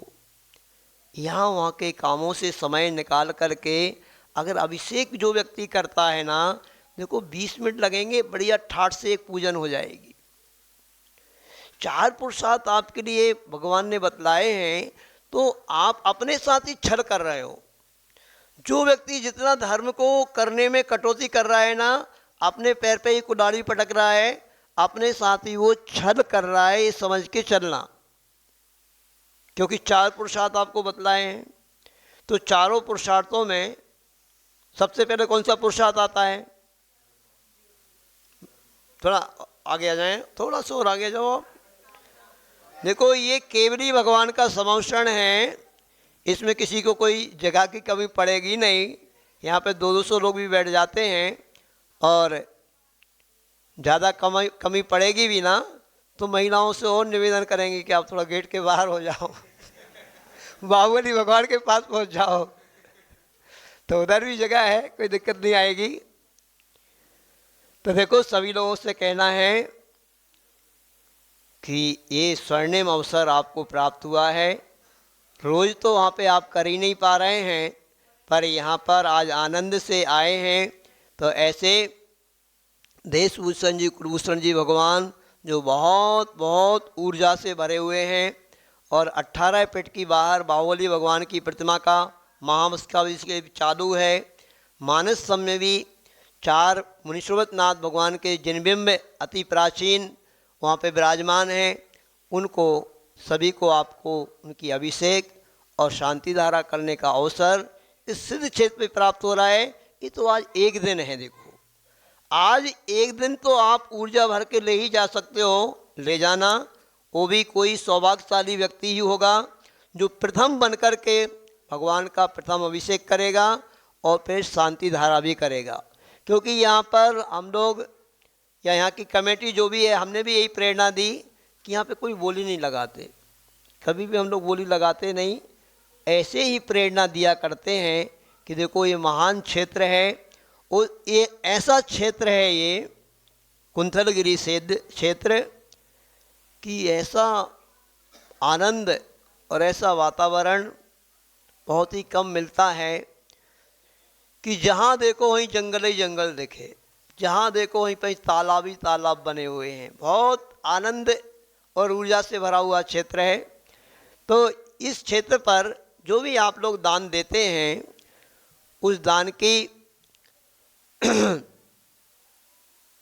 यहाँ वहाँ के कामों से समय निकाल करके अगर अभिषेक जो व्यक्ति करता है ना, देखो 20 मिनट लगेंगे, बढ़िया ठाठ से एक पूजन हो जाएगी। 4 पुरुषार्थ आपके लिए भगवान ने बतलाए हैं, तो आप अपने साथ ही छल कर रहे हो। जो व्यक्ति जितना धर्म को करने में कटौती कर रहा है ना, अपने पैर पे ही कुदाड़ी पटक रहा है, अपने साथ ही वो छल कर रहा है, ये समझ के चलना। क्योंकि 4 पुरुषार्थ आपको बतलाए हैं, तो चारों पुरुषार्थों में सबसे पहले कौन सा पुरुषार्थ आता है? थोड़ा आगे आ जाएं, थोड़ा सा और आगे जाओ आप। देखो, ये केवली भगवान का समवसरण है, इसमें किसी को कोई जगह की कमी पड़ेगी नहीं। यहाँ पे 200 लोग भी बैठ जाते हैं और ज़्यादा कमी पड़ेगी भी ना, तो महिलाओं से और निवेदन करेंगे कि आप थोड़ा गेट के बाहर हो जाओ, बाहुबली भगवान के पास पहुँच जाओ, तो उधर भी जगह है, कोई दिक्कत नहीं आएगी। तो देखो, सभी लोगों से कहना है कि ये स्वर्णिम अवसर आपको प्राप्त हुआ है। रोज़ तो वहाँ पे आप कर ही नहीं पा रहे हैं, पर यहाँ पर आज आनंद से आए हैं। तो ऐसे देशभूषण जी, कुलभूषण जी भगवान जो बहुत बहुत ऊर्जा से भरे हुए हैं, और 18 फीट की बाहर बाहुबली भगवान की प्रतिमा का महामस्का भी इसके चालू है। मानस सम में भी 4 मुनीश्वरनाथ भगवान के जिनबिंब अति प्राचीन वहाँ पे विराजमान हैं। उनको सभी को आपको उनकी अभिषेक और शांति धारा करने का अवसर इस सिद्ध क्षेत्र में प्राप्त हो रहा है। ये तो आज एक दिन है। देखो, आज एक दिन तो आप ऊर्जा भर के ले ही जा सकते हो, ले जाना। वो भी कोई सौभाग्यशाली व्यक्ति ही होगा जो प्रथम बनकर के भगवान का प्रथम अभिषेक करेगा और फिर शांति धारा भी करेगा। क्योंकि यहाँ पर हम लोग या यहाँ की कमेटी जो भी है, हमने भी यही प्रेरणा दी कि यहाँ पे कोई बोली नहीं लगाते, कभी भी हम लोग बोली लगाते नहीं, ऐसे ही प्रेरणा दिया करते हैं कि देखो ये महान क्षेत्र है और ये ऐसा क्षेत्र है, ये कुंथलगिरी सिद्ध क्षेत्र कि ऐसा आनंद और ऐसा वातावरण बहुत ही कम मिलता है कि जहाँ देखो वहीं जंगल ही जंगल दिखे, जहाँ देखो वहीं पर तालाब ही तालाब बने हुए हैं। बहुत आनंद और ऊर्जा से भरा हुआ क्षेत्र है। तो इस क्षेत्र पर जो भी आप लोग दान देते हैं, उस दान की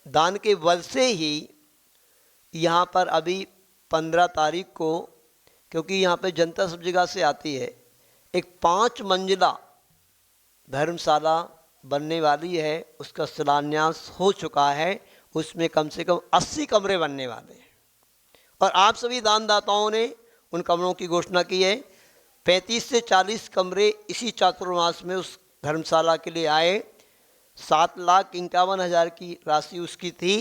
दान के बल से ही यहाँ पर अभी 15 तारीख को, क्योंकि यहाँ पे जनता सब जगह से आती है, एक 5 मंजिला धर्मशाला बनने वाली है, उसका शिलान्यास हो चुका है। उसमें कम से कम 80 कमरे बनने वाले हैं और आप सभी दानदाताओं ने उन कमरों की घोषणा की है। 35 से 40 कमरे इसी चातुर्मास में उस धर्मशाला के लिए आए। 7,51,000 की राशि उसकी थी,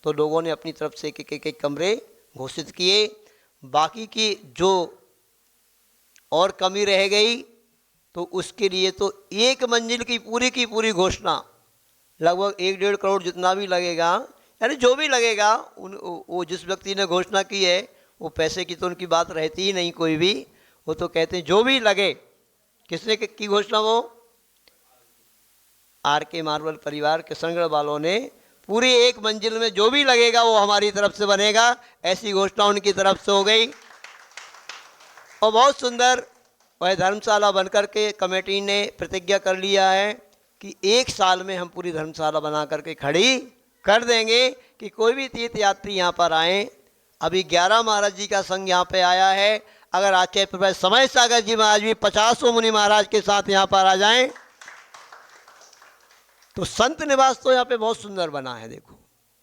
तो लोगों ने अपनी तरफ से एक कमरे घोषित किए। बाकी की जो और कमी रह गई तो उसके लिए तो 1 मंजिल की पूरी घोषणा, लगभग 1-1.5 करोड़ जितना भी लगेगा, यानी जो भी लगेगा वो जिस व्यक्ति ने घोषणा की है, वो पैसे की तो उनकी बात रहती ही नहीं कोई भी, वो तो कहते हैं जो भी लगे। किसने की घोषणा? वो RK मार्बल परिवार किशनगढ़ वालों ने पूरी 1 मंजिल में जो भी लगेगा वो हमारी तरफ से बनेगा, ऐसी घोषणा उनकी तरफ से हो गई। और बहुत सुंदर वह धर्मशाला बनकर के कमेटी ने प्रतिज्ञा कर लिया है कि 1 साल में हम पूरी धर्मशाला बना करके खड़ी कर देंगे कि कोई भी तीर्थ यात्री यहाँ पर आए। अभी 11 महाराज जी का संघ यहाँ पे आया है। अगर आचार्य प्रोफेसर समय सागर जी महाराज भी 50 मुनि महाराज के साथ यहाँ पर आ जाएं तो संत निवास तो यहाँ पे बहुत सुंदर बना है। देखो,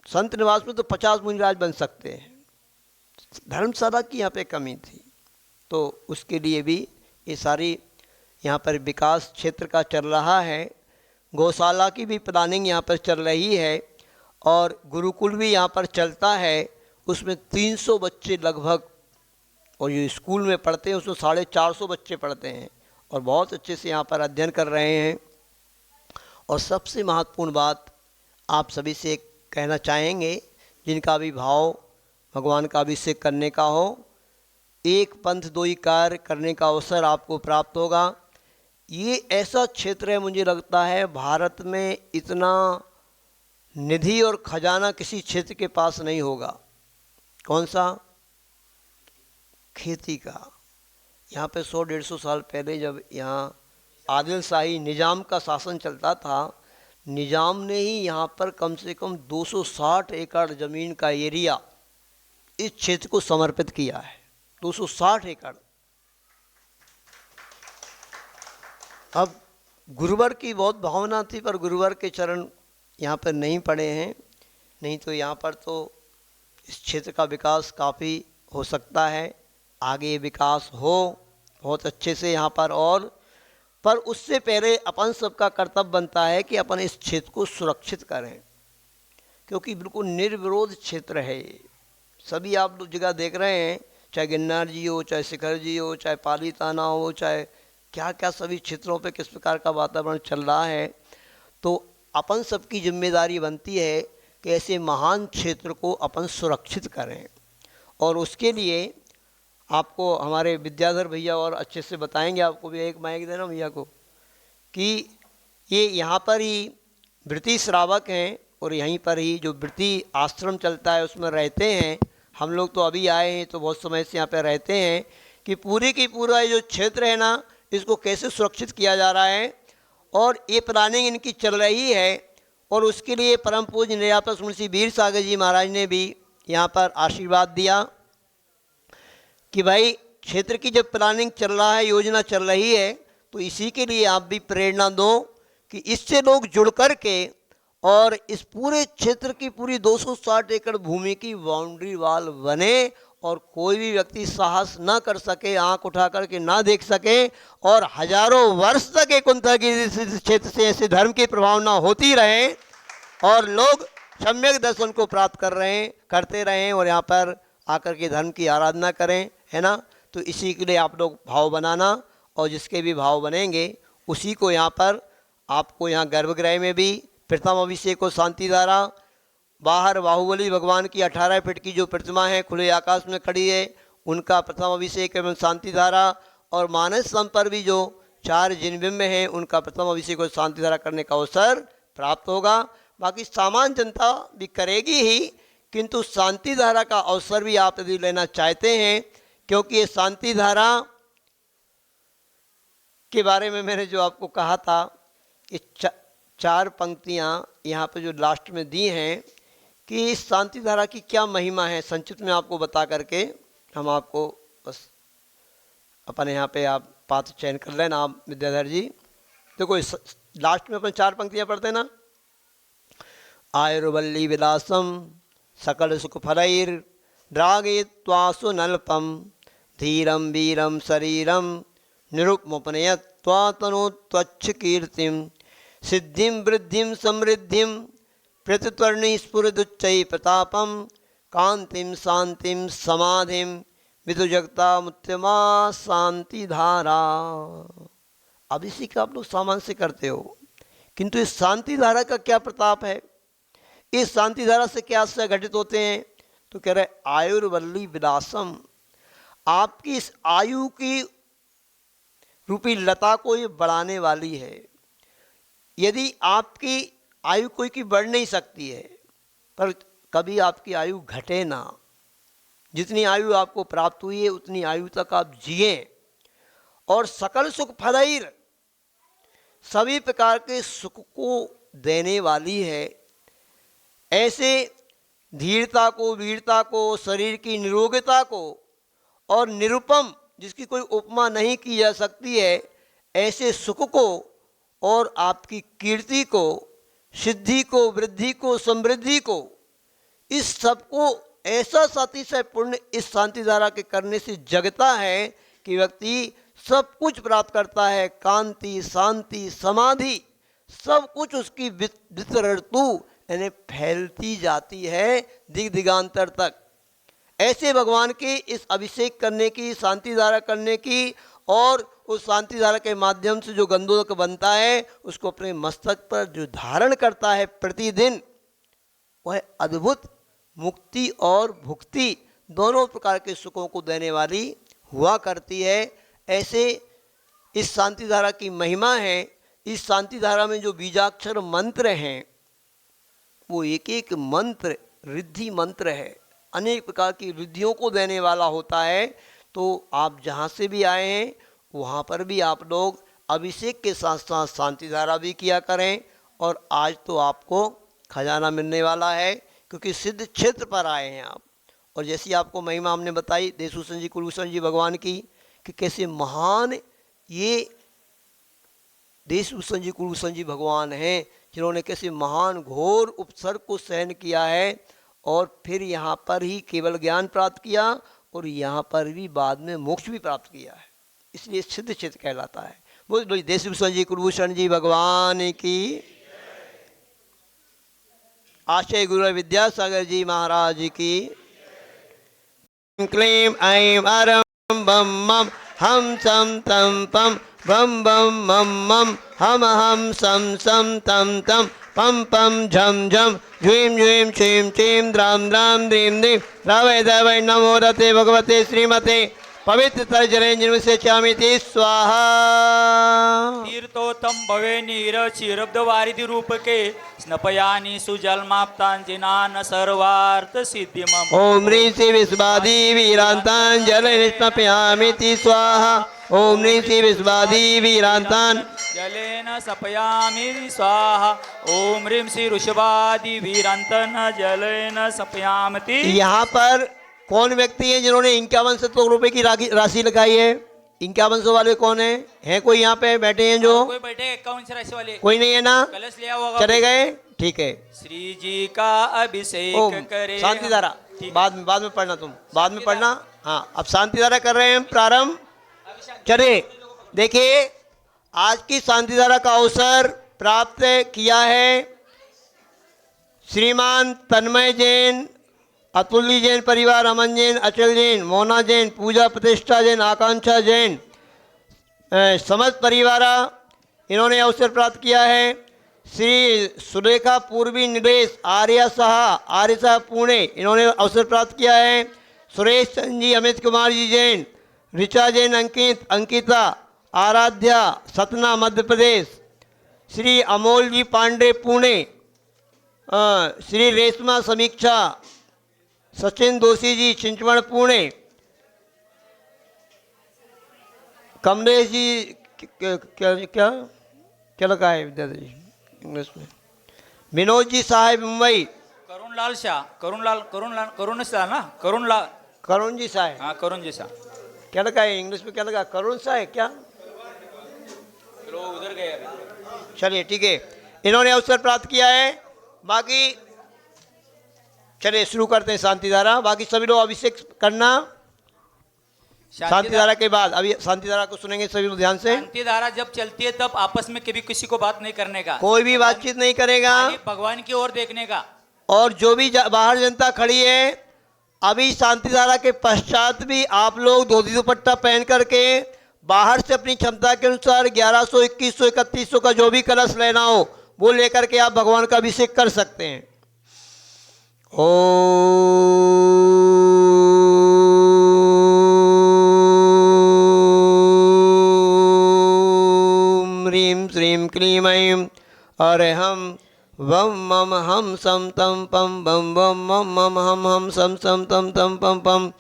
संत निवास में तो 50 मुनि महाराज बन सकते हैं। धर्मशाला की यहाँ पे कमी थी, तो उसके लिए भी ये सारी यहाँ पर विकास क्षेत्र का चल रहा है। गौशाला की भी प्लानिंग यहाँ पर चल रही है और गुरुकुल भी यहाँ पर चलता है। उसमें 300 बच्चे लगभग, और जो स्कूल में पढ़ते हैं उसमें 450 बच्चे पढ़ते हैं और बहुत अच्छे से यहाँ पर अध्ययन कर रहे हैं। और सबसे महत्वपूर्ण बात आप सभी से कहना चाहेंगे, जिनका भी भाव भगवान का अभिषेक करने का हो, एक पंथ 2 ही कार्य करने का अवसर आपको प्राप्त होगा। ये ऐसा क्षेत्र है, मुझे लगता है भारत में इतना निधि और खजाना किसी क्षेत्र के पास नहीं होगा। कौन सा? खेती का। यहाँ पे 100-150 साल पहले जब यहाँ आदिल शाही निज़ाम का शासन चलता था, निज़ाम ने ही यहाँ पर कम से कम 260 एकड़ ज़मीन का एरिया इस क्षेत्र को समर्पित किया है। 260 एकड़। अब गुरुवर की बहुत भावना थी, पर गुरुवर के चरण यहाँ पर नहीं पड़े हैं, नहीं तो यहाँ पर तो इस क्षेत्र का विकास काफ़ी हो सकता है। आगे विकास हो बहुत अच्छे से यहाँ पर, और पर उससे पहले अपन सबका कर्तव्य बनता है कि अपन इस क्षेत्र को सुरक्षित करें, क्योंकि बिल्कुल निर्विरोध क्षेत्र है। सभी आप लोग जगह देख रहे हैं, चाहे गिरनार जी हो, चाहे शिखर जी हो, चाहे पालीताना हो, चाहे क्या क्या सभी क्षेत्रों पे किस प्रकार का वातावरण चल रहा है। तो अपन सबकी जिम्मेदारी बनती है कि ऐसे महान क्षेत्र को अपन सुरक्षित करें। और उसके लिए आपको हमारे विद्याधर भैया और अच्छे से बताएंगे, आपको भी एक माइक देना भैया को, कि ये यहाँ पर ही वृत्ति श्रावक हैं और यहीं पर ही जो वृत्ति आश्रम चलता है उसमें रहते हैं। हम लोग तो अभी आए हैं तो बहुत समय से यहाँ पे रहते हैं कि पूरी की पूरा जो क्षेत्र है ना, इसको कैसे सुरक्षित किया जा रहा है और ये प्लानिंग इनकी चल रही है। और उसके लिए परम पूज्य निर्यापक मुंशी वीर सागर जी महाराज ने भी यहाँ पर आशीर्वाद दिया कि भाई क्षेत्र की जब प्लानिंग चल रहा है, योजना चल रही है, तो इसी के लिए आप भी प्रेरणा दो कि इससे लोग जुड़ कर के और इस पूरे क्षेत्र की पूरी 260 एकड़ भूमि की बाउंड्री वाल बने और कोई भी व्यक्ति साहस ना कर सके, आंख उठा करके ना देख सके और हजारों वर्ष तक एक कुंथलगिरी क्षेत्र से ऐसे धर्म की प्रभावना होती रहे। और लोग सम्यक दर्शन को प्राप्त करते रहें और यहाँ पर आकर के धर्म की आराधना करें, है ना। तो इसी के लिए आप लोग भाव बनाना, और जिसके भी भाव बनेंगे उसी को यहाँ पर आपको यहाँ गर्भगृह में भी प्रथम अभिषेक को शांति धारा, बाहर बाहुबली भगवान की 18 फीट की जो प्रतिमा है खुले आकाश में खड़ी है उनका प्रथम अभिषेक एवं शांति धारा, और मानस स्तंभ पर भी जो 4 जिनबिंब हैं उनका प्रथम अभिषेक और शांति धारा करने का अवसर प्राप्त होगा। बाकी सामान्य जनता भी करेगी ही, किंतु शांति धारा का अवसर भी आप यदि लेना चाहते हैं, क्योंकि ये शांति धारा के बारे में मैंने जो आपको कहा था, ये 4 पंक्तियाँ यहाँ पे जो लास्ट में दी हैं कि इस शांति धारा की क्या महिमा है, संक्षिप्त में आपको बता करके हम आपको बस अपन यहाँ पे आप पात्र चयन कर लेना आप विद्याधर जी। देखो इस लास्ट में अपन 4 पंक्तियाँ पढ़ते ना, आयुर्वल्ली विलासम सकल सुख फलैर ड्रागयित्वासु नल्पम धीरम वीरम शरीरम निरुपमपनयत्वा तनोत्वच्छ कीर्तिम सिद्धिं वृद्धिं समृद्धिं प्रतित्वर्णी स्फुरदुच्चै प्रतापम कांतिम शांतिम समाधिम विदुजगता मुत्तमा शांति धारा। अब इसी का आप लोग सामान्य से करते हो, किंतु इस शांति धारा का क्या प्रताप है, इस शांति धारा से क्या आशय घटित होते हैं। तो कह रहे आयुर्वल्ली विलासम, आपकी इस आयु की रूपी लता को ये बढ़ाने वाली है। यदि आपकी आयु कोई की बढ़ नहीं सकती है, पर कभी आपकी आयु घटे ना, जितनी आयु आपको प्राप्त हुई है उतनी आयु तक आप जिए, और सकल सुख फलैर, सभी प्रकार के सुख को देने वाली है। ऐसे धीरता को, वीरता को, शरीर की निरोगता को और निरुपम, जिसकी कोई उपमा नहीं की जा सकती है, ऐसे सुख को और आपकी कीर्ति को, सिद्धि को, वृद्धि को, समृद्धि को, इस सब को ऐसा अतिशय पुण्य इस शांति धारा के करने से जगता है कि व्यक्ति सब कुछ प्राप्त करता है। कांति, शांति, समाधि, सब कुछ उसकी वितरणतु यानी फैलती जाती है दिग दिगांतर तक। ऐसे भगवान के इस अभिषेक करने की, शांति धारा करने की, और उस शांति धारा के माध्यम से जो गंधोदक बनता है उसको अपने मस्तक पर जो धारण करता है प्रतिदिन, वह अद्भुत मुक्ति और भुक्ति दोनों प्रकार के सुखों को देने वाली हुआ करती है। ऐसे इस शांति धारा की महिमा है। इस शांति धारा में जो बीजाक्षर मंत्र हैं वो एक एक मंत्र रिद्धि मंत्र है, अनेक प्रकार की रिद्धियों को देने वाला होता है। तो आप जहाँ से भी आए हैं वहाँ पर भी आप लोग अभिषेक के साथ साथ शांति धारा भी किया करें। और आज तो आपको खजाना मिलने वाला है, क्योंकि सिद्ध क्षेत्र पर आए हैं आप। और जैसी आपको महिमा हमने बताई देशभूषण जी, कुलभूषण जी भगवान की, कि कैसे महान ये देशभूषण जी, कुलभूषण जी भगवान हैं, जिन्होंने कैसे महान घोर उपसर्ग को सहन किया है और फिर यहाँ पर ही केवल ज्ञान प्राप्त किया और यहाँ पर भी बाद में मोक्ष भी प्राप्त किया है, इसलिए सिद्ध क्षेत्र कहलाता है। बोल देशभूषण जी, कुलभूषण जी भगवान की। आशय गुरु विद्यासागर जी महाराज की। क्लीं ऐं अरं बम मम हम सम तम पम बम बम मम मम हम सम सम तम तम पम पम झम झम झुम झुम छीम छीम द्राम द्राम द्रीम द्रीम रावै दैवै नमो रते भगवते श्रीमते पवित्र तर्जनेन्द्र से चामिति स्वाहा।
तीर्थोत्तम भवे नीर क्षीरब्द वारिधि रूप के स्नपयानि सुजलमाप्तांजिनान सर्वार्थ सिद्धि मम।
ओम ऋषि विश्वादी वीरांतान जल स्नपयामिति स्वाहा। ओम ऋषि विश्वादी वीरांतान
जलेन सपयामि स्वाहा। ओम ह्रीं श्री ऋषभादि वीरांतन जलेन सपयामति।
यहाँ पर कौन व्यक्ति है जिन्होंने 51 रुपए की राशि लगाई है? 51 वाले कौन है कोई यहाँ पे बैठे हैं जो?
कोई बैठे 51 राशि वाले
कोई नहीं है ना?
कलश लिया होगा,
चले गए, ठीक है।
श्री जी का अभिषेक करे।
शांति धारा बाद में पढ़ना, तुम बाद में पढ़ना। हाँ, अब शांति धारा कर रहे हैं प्रारंभ। चले देखिए, आज की शांति धारा का अवसर प्राप्त किया है श्रीमान तन्मय जैन, अतुल्य जैन परिवार, अमन जैन, अचल जैन, मोना जैन, पूजा प्रतिष्ठा जैन, आकांक्षा जैन, समस्त परिवार इन्होंने अवसर प्राप्त किया है। श्री सुलेखा पूर्वी निदेश आर्या साह पुणे, इन्होंने अवसर प्राप्त किया है। सुरेश चंद जी, अमित कुमार जी जैन, ऋचा जैन, अंकिता, आराध्या, सतना मध्य प्रदेश। श्री अमोल जी पांडे पुणे, श्री रेशमा समीक्षा, सचिन दोषी जी चिंचवड़ पुणे, कमलेश जी क्या क्या क्या लगा है विद्यार्थी जी इंग्लिश में, विनोद जी साहेब मुंबई,
करुणलाल शाह, करुण शाह ना,
करुण जी साहेब,
हाँ करुण जी शाह,
क्या लगा है इंग्लिश में, क्या लगा करुण साहेब क्या,
फिर वो उधर गए अभी।
चलिए ठीक है, इन्होंने अवसर प्राप्त किया है। बाकी चलिए शुरू करते हैं शांति धारा। बाकी सभी लोग अभिषेक करना शांति धारा के बाद। अभी शांति धारा को सुनेंगे सभी लोग ध्यान से।
शांति धारा जब चलती है तब आपस में कभी किसी को बात नहीं करने का,
कोई भी बातचीत नहीं करेगा,
खाली भगवान की ओर देखने का।
और जो भी बाहर जनता खड़ी है, अभी शांति धारा के पश्चात भी आप लोग धोती दुपट्टा पहन करके बाहर से अपनी क्षमता के अनुसार 1100, 2100, 3100 का जो भी कलश लेना हो वो लेकर के आप भगवान का अभिषेक कर सकते हैं। ओम ह्रीं श्रीं क्लीं ऐं अरहं वम मम हम सम तम पम बम वम मम मम हम हम सम सम तम तम पम पम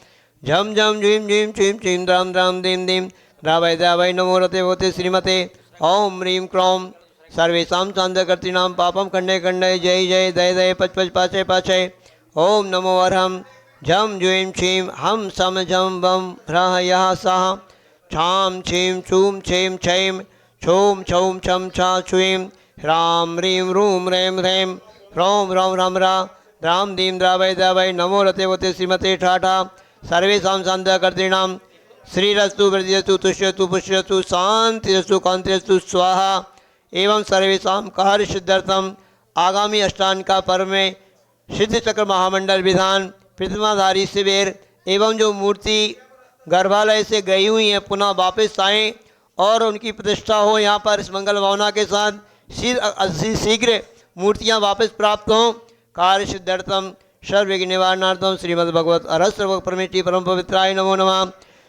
झम झम झीं झीं छीं छीं द्राम द्राम दीं दीं द्रावय द्रावय नमो रते वोते श्रीमते ओम ह्रीं क्लौं सर्वेषां शान्तिकर्तॄणां पापं खण्डे खण्डे जय जय दय दय पच पच पाचय पाचय ओम नमो अरहं झम ज्वीं छीं हम सम झम वम ह्रः यः सः छां छीं छूं छीं छैं छौं छौं छं छा छुईं ह्रां ह्रीं रूं ह्रैं ह्रैं ह्रौं ह्रौं ह्रं ह्रा द्रां दीं द्रावय द्रावय नमो रते वते श्रीमते ठाठा सर्वेषां शान्तिकर्तॄणां श्रीरस्तु वृद्धिरस्तु तुष्यतु पुष्यतु शान्तिरस्तु कान्तिरस्तु स्वाहा। एवं सर्वेषां कार्य सिद्ध्यर्थम आगामी अष्टांग का पर्व में सिद्ध चक्र महामंडल विधान प्रतिमाधारी शिविर एवं जो मूर्ति गर्भालय से गई हुई है पुनः वापस आएँ और उनकी प्रतिष्ठा हो यहाँ पर इस मंगल भावना के साथ शीघ्र मूर्तियाँ वापस प्राप्त हों। कार्य सिद्ध्यर्थम सर्वविघ्न निवारणार्थम श्रीमद्भगवत अरहस्त्र परमेष्टि परम पवित्राय नमो नमः।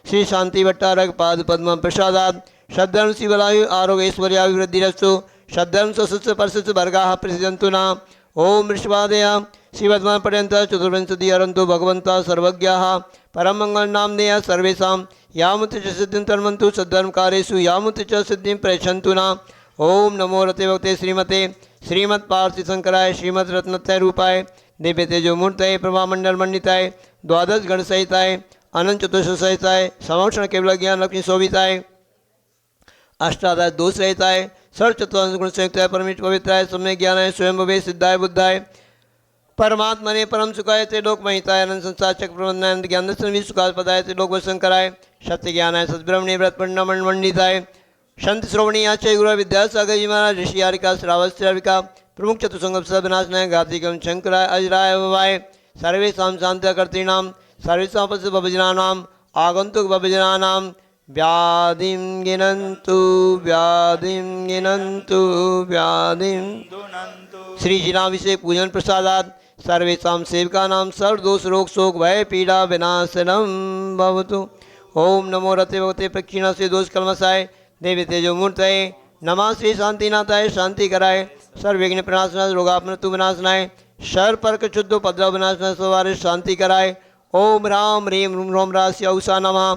श्री शांति भट्टारक पाद पद्म प्रसादात शब्दर्म शिवलायु आरोग्य ऐश्वर्याभिवृद्धिरस्तु शब्दर्म स्वस्य परस्य वर्गाः प्रसिद्धन्तु न। ओम ऋषवादया श्रीवद्मान पर्यंत चतुर्विंशति अरंतो भगवंता सर्वज्ञाः परम मंगल नामधेय सर्वेषां यामुति च सिद्धिं तन्वन्तु सद्धर्म कार्येषु यामुति च सिद्धिं प्रयच्छन्तु न। ओम नमो रते भक्ते श्रीमते श्रीमद् पार्थिव शंकराय श्रीमद् रत्नत्रय रूपाय दिव्य तेजो मूर्तये प्रभामंडल मंडिताय द्वादश गण सहिताय अनंत चतुर्थ सहिताय समक्षण केवल ज्ञान लक्ष्मी शोभिताय अष्टादश दोष रहताय सर्व चतुर्थ गुण संयुक्ताय परमेश्वर पवित्राय सम्य ज्ञानाय स्वयं भवे सिद्धाय बुद्धाय परमात्मा ने परम सुखाय ते लोक महिताय अनंत संसार चक्र प्रबंधनाय ज्ञान दर्शन भी सुखाय पदाय ते लोक वशंकराय सत्य ज्ञानाय सद्ब्रह्मण्य व्रत परिणामन मंडिताय संत श्रोवणी आचार्य गुरु विद्यासागर जी महाराज ऋषि यारिका श्रावस्त्राविका प्रमुख चतुसंग विनाशनाय घातिकम शंकराय अजराय भवाय सर्वेषां शान्तिकर्तॄणां सर्वेषां भवजनानां आगंतुक भवजनानां व्याधिं गिनन्तु व्याधिं गिनन्तु व्याधिं श्री जिनाभिषेक पूजन प्रसादात् सर्वेषां सेवकानां सर्वदोष रोग शोक भय पीड़ा विनाशनं भवतु। ओम नमो रते भगवते प्रक्षिणा से दोष कलमसाय देवी तेजो मूर्तये नमः श्री शांतिनाथाय शांति कराय सर्वविघ्न प्रणाशनाय रोगापमृत्यु विनाशनाय सर्वपर्क शुद्ध उपद्रव विनाशनाय स्ववारे शांति कराय। ओम राम ह्रीं रूम रोम रास्य औषा नमः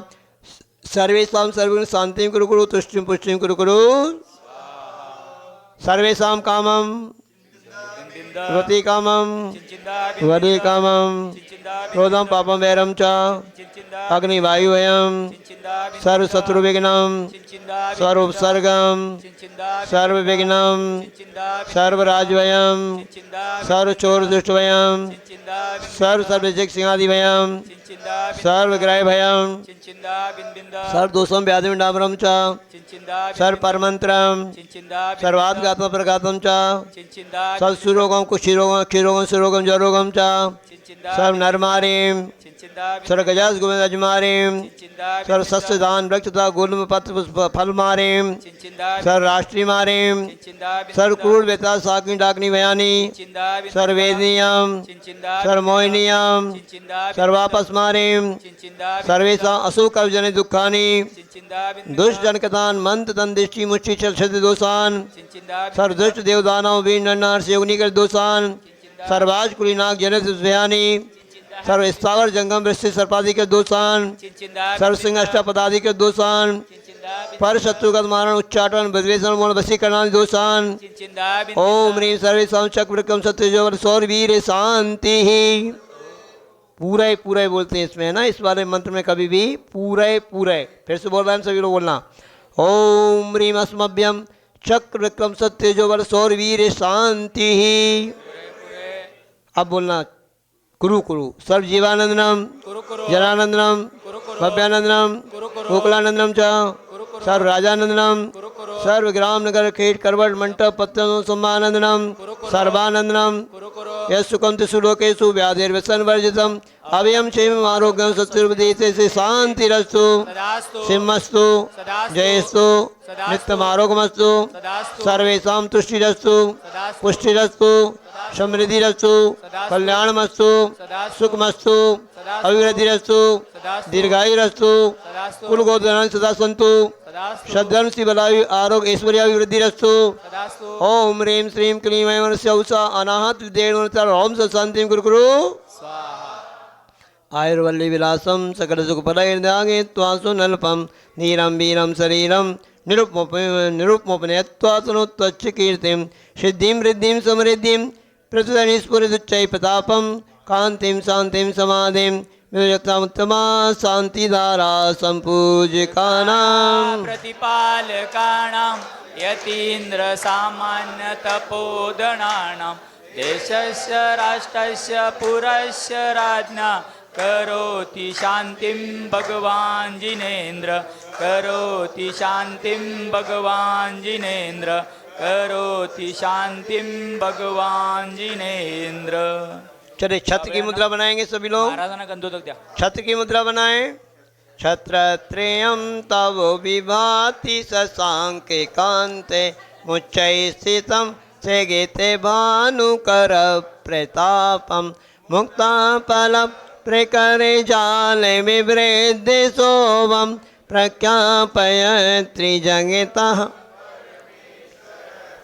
सर्वेषां सर्वगुण शांतिं कुरु कुरु तुष्टिं पुष्टिं कुरु कुरु सर्वेषां कामं रति कामं वदे कामं क्रोधम पापम वैरम च अग्निवायुवयम सर्वशत्रुविघ्नं सर्वोपसर्गं सर्वविघ्नं सर्वराजवयं सर्वचोरदुष्टवयं सर्वसर्वजिक्सिंहादिवयं सर्वग्रहभयं सर्वदोषं व्याधिविडाम्बरं च सर्वपरमन्त्रं सर्वात्मप्रघातं च सर्वसुरोगं कुष्ठरोगं क्षीरोगं सुरोगं जरोगं च सर्वनरमारीं सर्वगजास गोविंदजमारीं सर्वसस्यदान वृक्षता गुल्म पत्र फलमारीं सर्वराष्ट्रीमारीं सर्वक्रूर वेता साकिनी डाकनी भयानी सर्ववेदनीयं सर्वमोहिनीयं सर्वापस्मारीं सर्वेषां अशुकर्जनि दुःखानि दुष्टजनकतान् मंत्रतंदिष्टि मुष्टि चलछति दोषान् सर्वदुष्ट देवदानव वीर नरनार योगनिकर दोषान् सर्वाज कुलीनाग जनत भयानी सर्व स्थावर जंगम वृष्टि सर्पादि के दोषान सर्व सिंह अष्टपदादि के दोषान पर शत्रुगत मारण उच्चाटन बद्वेषण मोल वशीकरण दोषान ओम ह्रीं सर्वेषां चक्रविक्रम सत्यजोवर सौर वीर शांति ही। पूरा ही बोलते हैं इसमें, है ना, इस वाले मंत्र में कभी भी पूरा ही फिर से बोल रहे हैं सभी लोग बोलना। ओम ह्रीं अस्मभ्यम चक्रविक्रम सत्यजोवर सौर वीर शांति ही। अब बोलना कुरु कुरु सर्व जीवानंदनम जनानंदनम भव्यानंदनम गोकुलानंदनम च सर्व राजानंदनम सर्व ग्राम नगर खेट करवट मंटप पत्तन सम्मानंदनम सर्वानंदनम यशुकम तिसुलोकेशु व्याधिर्व्यसन वर्जितम अभयम क्षेम आरोग्यम सत्युपदेशे से शांतिरस्तु सिंहस्तु जयस्तु नित्यम आरोग्यमस्तु सर्वेषां तुष्टिरस्तु पुष्टिरस्तु समृद्धिरस्तु कल्याणमस्तु सुखमस्तु अभिवृद्धिरस्तु दीर्घायुरस्तु कुल गोधन सदा सन्तु श्रद्धन शिवलायु आरोग्य ऐश्वर्याभिवृद्धिरस्तु ओम ह्रीं श्रीं क्लीं ऐं उषा अनाहत विद्येण ओम शांतिं कुरु कुरु आयुर्वल्ली विलासम सकल सुख फलैर्दागे त्वासु नल्पम नीरम वीरम शरीरम निरुपमोपनयत्वासनो त्वच्च कीर्तिं सिद्धिं वृद्धिं समृद्धिं प्रतिस्फुरिदुच्चै प्रतापं कांतिं शांतिं समाधिं विजयतामुत्तमा शांतिधारा संपूजिकानां
प्रतिपालकानां यतीन्द्र सामान्य तपोधनानां देशस्य राष्ट्रस्य पुरस्य राज्ञा करोति शांतिं भगवान् जिनेन्द्र करोति शांतिं भगवान् जिनेन्द्र करोति शांतिं भगवान् जिनेन्द्र।
चलिए छत्र की मुद्रा बनाएंगे सभी लोग।
आराधना कंदो तक दिया
छत्र की मुद्रा बनाएं। छत्रत्रयं तव विभाति शशांके कांते मुच्चै स्थितं सेगेते भानुकर प्रतापं मुक्ताफलं प्रकरे जाले विवृद्धि शोभं प्रख्यापय त्रिजगतः।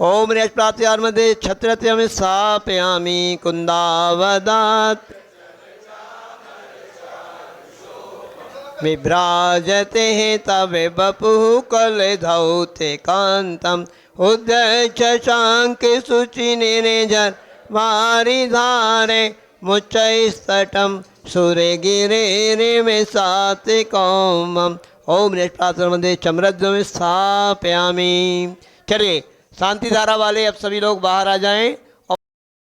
ओम प्रातः मध्ये छत्रत्रयं स्थापयामि कुन्दावदात् विभ्राजते तव बपुः कलधौते कान्तम् उद्यच्छाङ्के शुचिनिर्जर वारिधारे मुच्चैस्तटं सूर्यगिरेरिमे सात्विकौमम्। ओम प्रातः मध्ये चम्रद्वयं स्थापयामि। चलिए शांति धारा वाले अब सभी लोग बाहर आ जाएं।